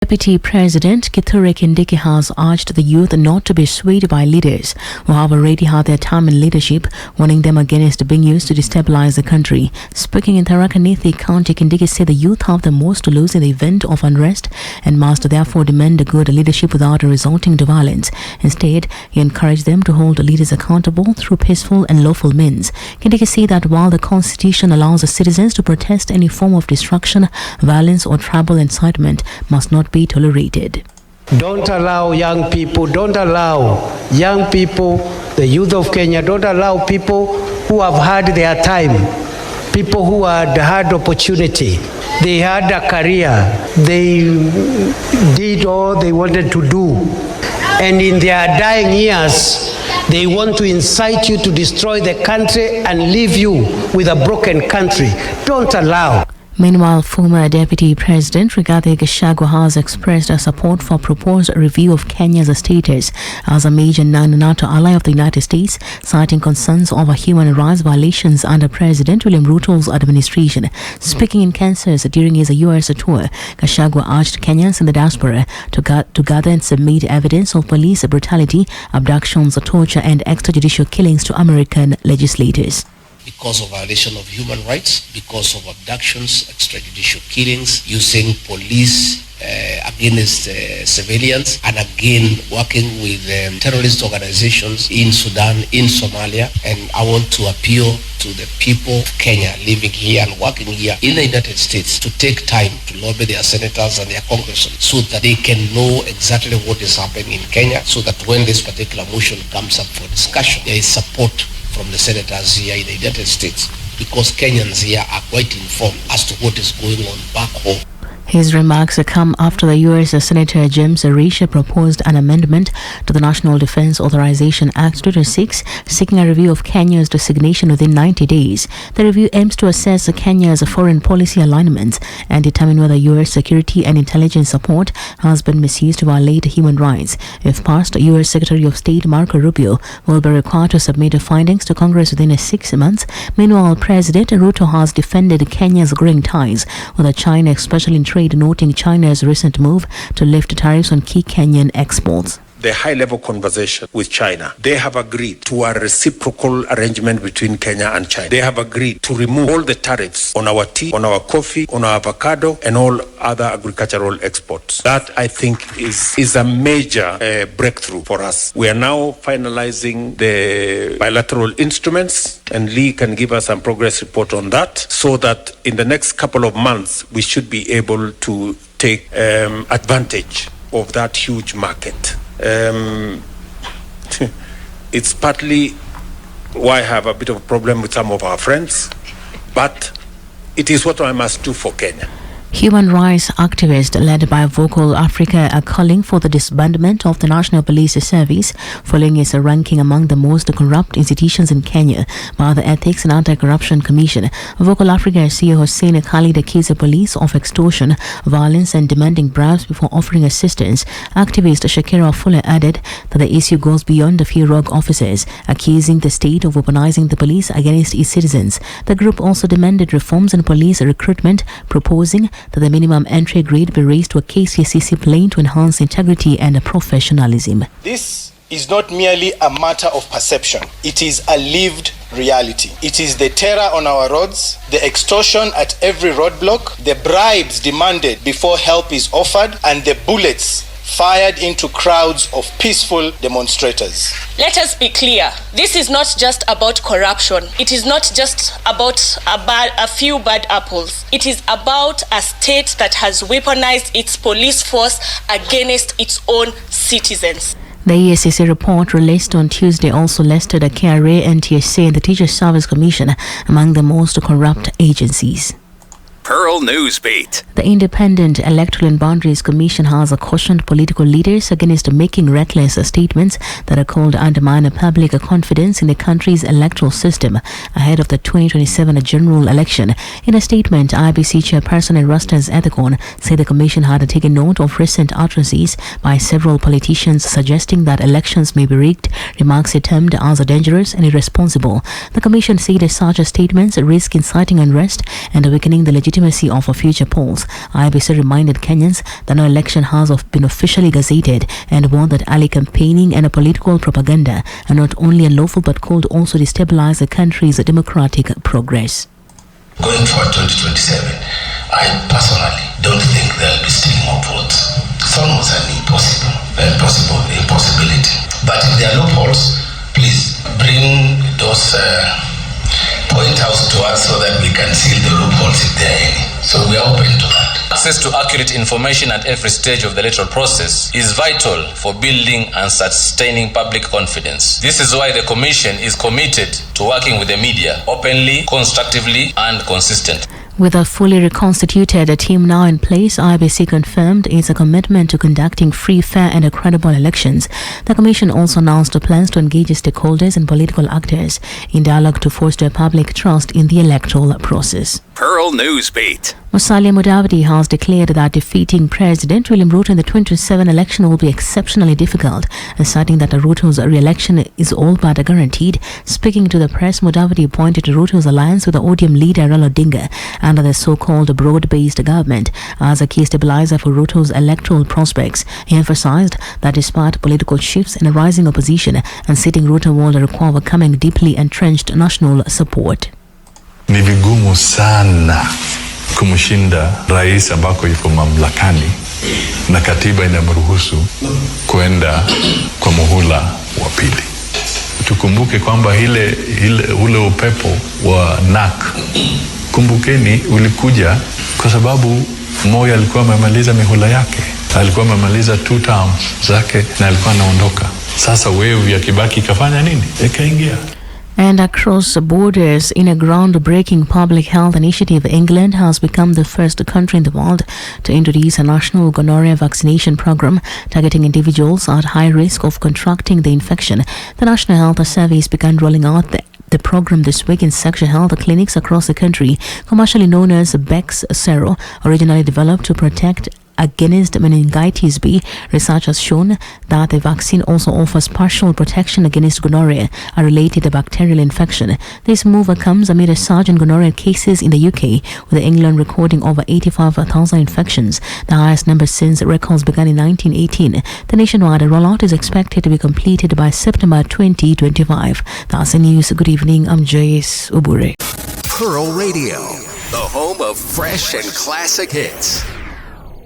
Deputy President Kithure Kindiki has urged the youth not to be swayed by leaders who have already had their time in leadership, warning them against being used to destabilize the country. Speaking in Tharaka Nithi County, Kindiki said the youth have the most to lose in the event of unrest and must therefore demand good leadership without resorting to violence. Instead, he encouraged them to hold leaders accountable through peaceful and lawful means. Kindiki said that while the Constitution allows the citizens to protest, any form of destruction, violence or tribal incitement must not be tolerated. Don't allow young people, the youth of Kenya, don't allow people who have had their time, people who had opportunity, they had a career, they did all they wanted to do, and in their dying years, they want to incite you to destroy the country and leave you with a broken country. Don't allow. Meanwhile, former Deputy President Rigathi Gachagua has expressed support for proposed review of Kenya's status as a major non-NATO ally of the United States, citing concerns over human rights violations under President William Ruto's administration. Speaking in Kansas during his U.S. tour, Gachagua urged Kenyans in the diaspora to gather and submit evidence of police brutality, abductions, torture, and extrajudicial killings to American legislators. Because of violation of human rights, because of abductions, extrajudicial killings, using police against civilians, and again working with terrorist organizations in Sudan, in Somalia. And I want to appeal to the people of Kenya living here and working here in the United States to take time to lobby their senators and their congressmen so that they can know exactly what is happening in Kenya, so that when this particular motion comes up for discussion, there is support from the senators here in the United States, because Kenyans here are quite informed as to what is going on back home. His remarks come after the U.S. Senator James Risch proposed an amendment to the National Defense Authorization Act 2006, seeking a review of Kenya's designation within 90 days. The review aims to assess Kenya's foreign policy alignments and determine whether U.S. security and intelligence support has been misused to violate human rights. If passed, U.S. Secretary of State Marco Rubio will be required to submit findings to Congress within 6 months. Meanwhile, President Ruto has defended Kenya's growing ties with China, especially in trade, noting China's recent move to lift tariffs on key Kenyan exports. The high-level conversation with China, they have agreed to a reciprocal arrangement between Kenya and China. They have agreed to remove all the tariffs on our tea, on our coffee, on our avocado, and all other agricultural exports. That, I think, is a major breakthrough for us. We are now finalizing the bilateral instruments, and Lee can give us some progress report on that, so that in the next couple of months, we should be able to take advantage of that huge market. It's partly why I have a bit of a problem with some of our friends, but it is what I must do for Kenya. Human rights activists led by Vocal Africa are calling for the disbandment of the National Police Service following its ranking among the most corrupt institutions in Kenya by the Ethics and Anti-Corruption Commission. Vocal Africa CEO Hussein Khalid accused the police of extortion, violence and demanding bribes before offering assistance. Activist Shakira Fuller added that the issue goes beyond a few rogue officers, accusing the state of weaponizing the police against its citizens. The group also demanded reforms in police recruitment, proposing that the minimum entry grade be raised to a KCCC plane to enhance integrity and professionalism. This is not merely a matter of perception. It is a lived reality. It is the terror on our roads, the extortion at every roadblock, the bribes demanded before help is offered, and the bullets fired into crowds of peaceful demonstrators. Let us be clear. This is not just about corruption. It is not just about a few bad apples. It is about a state that has weaponized its police force against its own citizens. The ESCC report released on Tuesday also listed a KRA, NTSA and the Teachers Service Commission among the most corrupt agencies. Pearl Newsbeat. The Independent Electoral and Boundaries Commission has cautioned political leaders against making reckless statements that are called undermine public confidence in the country's electoral system ahead of the 2027 general election. In a statement, IBC Chairperson Erastus Ethicon said the commission had taken note of recent utterances by several politicians suggesting that elections may be rigged, remarks he termed as dangerous and irresponsible. The commission said such statements risk inciting unrest and weakening the legitimate legitimacy of future polls. IEBC reminded Kenyans that no election has been officially gazetted and warned that early campaigning and political propaganda are not only unlawful but could also destabilize the country's democratic progress. Going for 2027, I personally don't think there'll be stealing of votes. It's almost an impossibility. But if there are loopholes, please bring those point out to us so that we can seal the loopholes if there are any. So we are open to that. Access to accurate information at every stage of the electoral process is vital for building and sustaining public confidence. This is why the Commission is committed to working with the media openly, constructively, and consistently. With a fully reconstituted team now in place, IEBC confirmed its commitment to conducting free, fair and credible elections. The Commission also announced plans to engage stakeholders and political actors in dialogue to foster public trust in the electoral process. Pearl Newsbeat. Musalia Mudavadi has declared that defeating President William Ruto in the 2027 election will be exceptionally difficult, asserting that Ruto's re-election is all but guaranteed. Speaking to the press, Mudavadi pointed to Ruto's alliance with the ODM leader Raila Odinga under the so-called broad-based government as a key stabilizer for Ruto's electoral prospects. He emphasized that despite political shifts and a rising opposition, unseating Ruto will require overcoming deeply entrenched national support. Ni vigumu sana kumshinda rais ambako yuko mamlakani na katiba inamruhusu kwenda kwa muhula wa pili. Tukumbuke kwamba ule upepo wa NAK, kumbukeni, ulikuja kwa sababu Moi alikuwa amemaliza mihula yake. Alikuwa amemaliza 2 terms zake na alikuwa anaondoka. Sasa wave ya Kibaki kafanya nini? Ikaingia. And across borders, in a groundbreaking public health initiative, England has become the first country in the world to introduce a national gonorrhea vaccination program targeting individuals at high risk of contracting the infection. The National Health Service began rolling out the program this week in sexual health clinics across the country, commercially known as Bex Sero, originally developed to protect against meningitis B. Research has shown that the vaccine also offers partial protection against gonorrhea, a related bacterial infection. This move comes amid a surge in gonorrhea cases in the UK, with England recording over 85,000 infections, the highest number since records began in 1918. The nationwide rollout is expected to be completed by September 2025. That's the news. Good evening. I'm Joyce Obure. Pearl Radio, the home of fresh and classic hits.